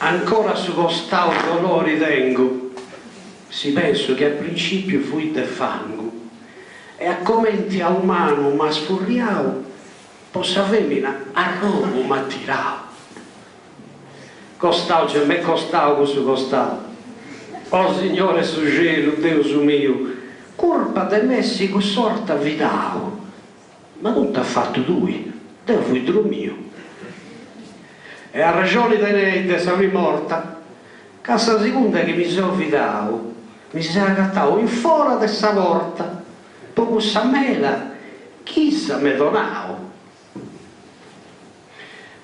Ancora su costao dolori tengo, si penso che al principio fui de fango, e a commenti a umano ma sfurriao, possa femmina a robo ma tirao. Costao c'è me costao su costao. Oh Signore su cielo, Dio su mio, colpa de Messico sorta vidao, ma non t'ha fatto lui, Dio fui tu mio. E a ragione di sarei morta, casa seconda che mi sono fidato, mi si agattavo in fora di questa porta, poco s'ammela, chissà me donavo.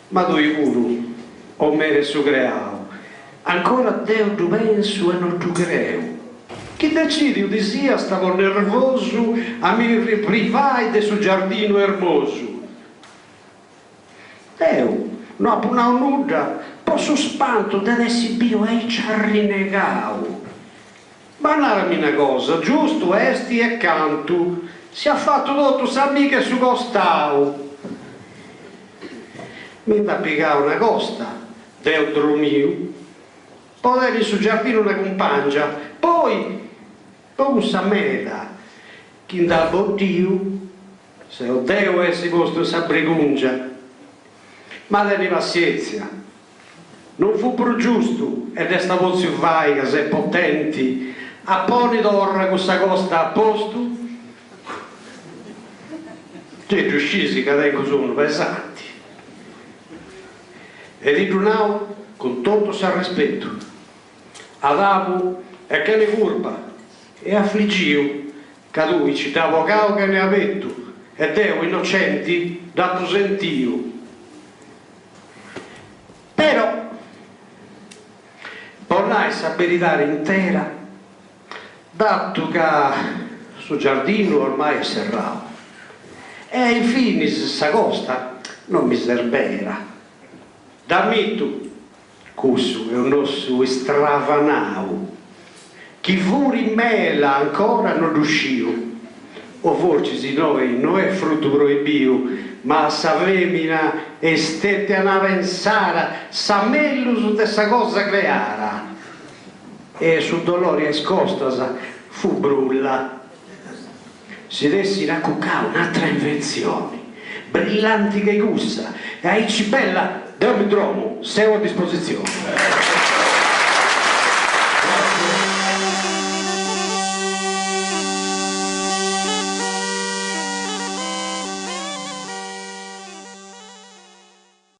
Ma tu pure, o me su creavo, ancora Dio tu penso e non tu creo. Chi decide di sia stavo nervoso a mi riprivai del suo giardino ermoso. Dio non ho nulla, posso spanto da essi bio e ci arrinegao. Ma narami una cosa, giusto esti e canto, si ha fatto tutto, sa mica su costao. Mi da piegare una costa, dentro mio, potevi sul giardino una compagna, poi sa meta, chi da bottiu, se ho Deo e si posto sa brigungia. Ma devi pazienza, non fu più giusto ed è stato si vai che sei potenti a poni d'orra questa costa a posto che giuscisi che tengo sono pesanti e ritornavo con tutto il rispetto adapo e che ne curva e affliggio che lui ci davo cao che ne ha detto e Deo innocenti dato sentio. Però vorrei sapere intera, dato che sul giardino ormai è serrato e infine questa costa non mi servera. Dammi tu, questo è un nostro stravanao, chi furi mela ancora non riuscivo, o forse noi non è frutto proibito, ma sa femmina e stette a pensare sa meglio su questa cosa creara e su dolore escosta fu brulla si dessi a cuccare un'altra invenzione brillanti che gusta e a bella dammi trovo sei a disposizione.